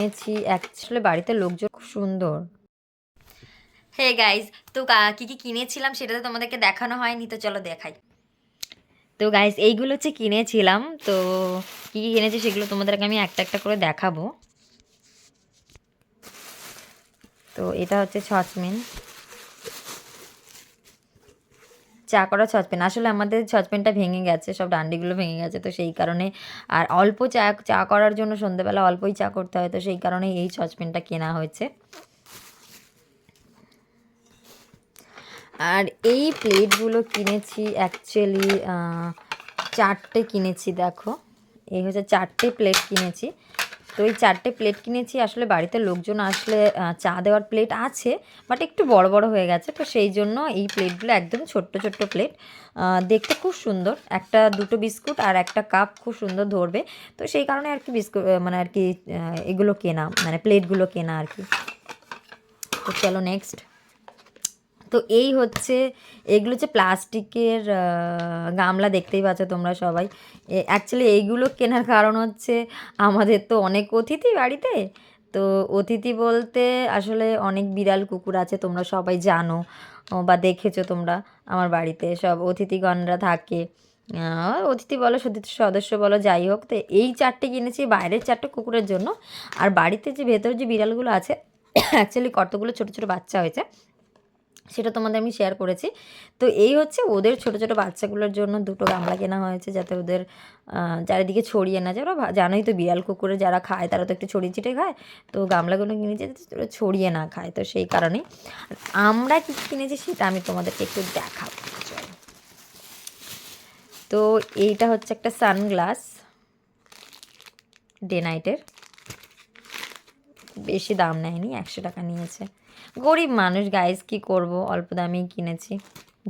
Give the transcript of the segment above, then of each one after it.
কিনেছি অ্যাকচুয়ালি বাড়িতে লোকজন খুব সুন্দর। হে গাইজ, তো কি কি কিনেছিলাম সেটা তো তোমাদেরকে দেখানো হয়নি, তো চলো দেখাই। তো গাইস এইগুলো হচ্ছে কিনেছিলাম। তো কী কী কিনেছি সেগুলো তোমাদেরকে আমি একটা একটা করে দেখাবো। তো এটা হচ্ছে সসপ্যান, চা করা সসপ্যান। আসলে আমাদের সসপ্যানটা ভেঙে গেছে, সব ডান্ডিগুলো ভেঙে গেছে, তো সেই কারণে আর অল্প চা চা করার জন্য সন্ধ্যেবেলা অল্পই চা করতে হয়, তো সেই কারণে এই সসপ্যানটা কেনা হয়েছে। আর এই প্লেটগুলো কিনেছি অ্যাকচুয়ালি 4টে কিনেছি। দেখো এই হচ্ছে 4টে প্লেট কিনেছি। তো এই 4টে প্লেট কিনেছি আসলে বাড়িতে লোকজন আসলে চা দেওয়ার প্লেট আছে, বাট একটু বড় বড় হয়ে গেছে, তো সেই জন্য এই প্লেটগুলো একদম ছোট্ট ছোট্ট প্লেট। দেখতে খুব সুন্দর, একটা দুটো বিস্কুট আর একটা কাপ খুব সুন্দর ধরবে, তো সেই কারণে আর কি বিস্কুট মানে আর কি এগুলো কেনা, মানে প্লেটগুলো কেনা আর কি। তো চলো নেক্সট। তো এই হচ্ছে, এগুলো হচ্ছে প্লাস্টিকের গামলা, দেখতেই পাচ্ছ তোমরা সবাই। অ্যাকচুয়ালি এইগুলো কেনার কারণ হচ্ছে আমাদের তো অনেক অতিথি বাড়িতে। তো অতিথি বলতে আসলে অনেক বিড়াল কুকুর আছে, তোমরা সবাই জানো বা দেখেছো তোমরা। আমার বাড়িতে সব অতিথিগণরা থাকে, অতিথি বলো সদস্য বলো যাই হোক। তো এই 4টে কিনেছি বাইরের 4টে কুকুরের জন্য, আর বাড়িতে যে ভেতর যে বিড়ালগুলো আছে অ্যাকচুয়ালি কতগুলো ছোটো ছোটো বাচ্চা হয়েছে সেটা তোমাদের আমি শেয়ার করেছি। তো এই হচ্ছে ওদের ছোটো ছোটো বাচ্চাগুলোর জন্য দুটো গামলা কেনা হয়েছে, যাতে ওদের চারিদিকে ছড়িয়ে না যায়। ওরা জানোই তো বিড়াল কুকুরে যারা খায় তারা তো একটু ছড়িয়ে ছিটে খায়, তো গামলাগুলো কিনেছে যাতে ওরা ছড়িয়ে না খায়, তো সেই কারণেই। আমরা কী কিনেছি সেটা আমি তোমাদেরকে একটু দেখাবো। তো এইটা হচ্ছে একটা সানগ্লাস, ডে নাইটের। বেশি দাম নেয়নি, 100 টাকা নিয়েছে। গরিব মানুষ গাইজ, কি করব, অল্প দামেই কিনেছি,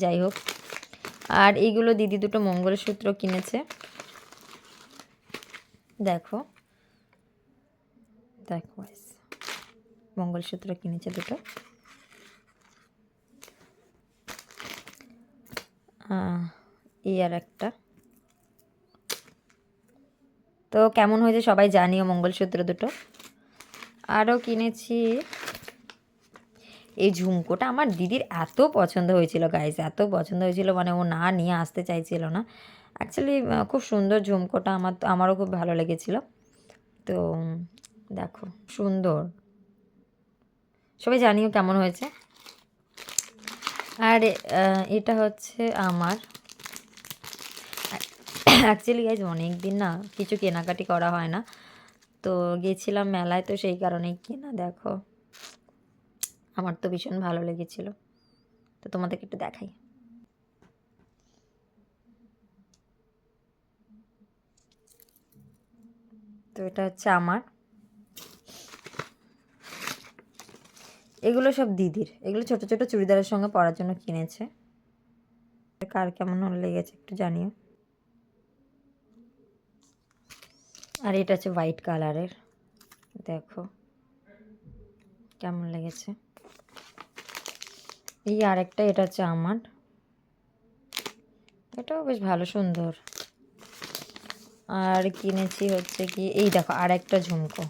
যাই হোক। আর এইগুলো দিদি দুটো মঙ্গলসূত্র কিনেছে, দেখো দেখো মঙ্গলসূত্র কিনেছে দুটো। এই আর একটা। তো কেমন হয়েছে সবাই জানিও মঙ্গলসূত্র দুটো। আরও কিনেছি এই ঝুমকোটা, আমার দিদির এত পছন্দ হয়েছিল গাইজ, এত পছন্দ হয়েছিল মানে ও না নিয়ে আসতে চাইছিল না। অ্যাকচুয়ালি খুব সুন্দর ঝুমকোটা, আমারও খুব ভালো লেগেছিল। তো দেখো সুন্দর, সবাই জানিও কেমন হয়েছে। আর এটা হচ্ছে আমার অ্যাকচুয়ালি গাইজ অনেক দিন না কিছু কেনাকাটি করা হয় না, তো গেছিলাম মেলায়, তো সেই কারণেই কেনা। দেখো আমার তো ভীষণ ভালো লেগেছিল, তো তোমাদেরকে একটু দেখাই। তো এটা হচ্ছে আমার, এগুলো সব দিদির, এগুলো ছোট ছোট চুড়িদারের সঙ্গে পরার জন্য কিনেছে। কার কেমন লেগেছে একটু জানিও। আর এটা হচ্ছে হোয়াইট কালারের, দেখো কেমন লেগেছে। এই আরেকটা, এটা হচ্ছে আমার, এটাও বেশ ভালো সুন্দর। আর কিনেছি হচ্ছে কি এই দেখো আর একটা ঝুমকো,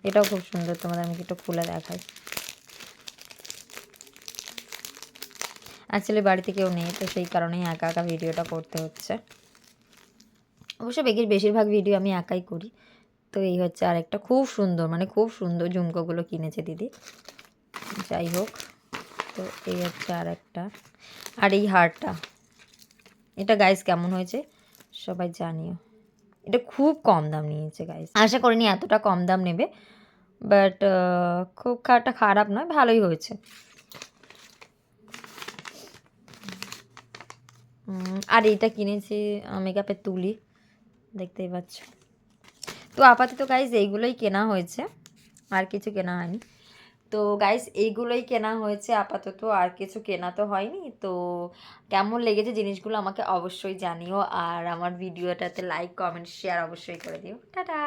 এটাও খুব সুন্দর, তোমাদের আমি একটু খুলে দেখাই। অ্যাকচুয়ালি বাড়িতে কেউ নেই, তো সেই কারণেই একা একা ভিডিওটা করতে হচ্ছে। অবশ্য বেশিরভাগ ভিডিও আমি একাই করি। তো এই হচ্ছে আরেকটা, খুব সুন্দর, মানে খুব সুন্দর ঝুমকোগুলো কিনেছে দিদি, যাই হোক। তো এই হচ্ছে আরেকটা। আর এই হারটা, এটা গাইস কেমন হয়েছে সবাই জানিও। এটা খুব কম দাম নিয়েছে গাইস, আশা করিনি এতটা কম দাম নেবে, বাট খুব একটা খারাপ নয়, ভালোই হয়েছে। আর এইটা কিনেছি মেকআপের তুলি, দেখতেই পাচ্ছ। তো আপাতত গাইস এইগুলোই কেনা হয়েছে, আর কিছু কেনা হয়নি। তো গাইস এইগুলোই কেনা হয়েছে আপাতত, আর কিছু কেনা তো হয়নি। তো কেমন লেগেছে জিনিসগুলো আমাকে অবশ্যই জানিও, আর আমার ভিডিওটাতে লাইক কমেন্ট শেয়ার অবশ্যই করে দিও। টাটা।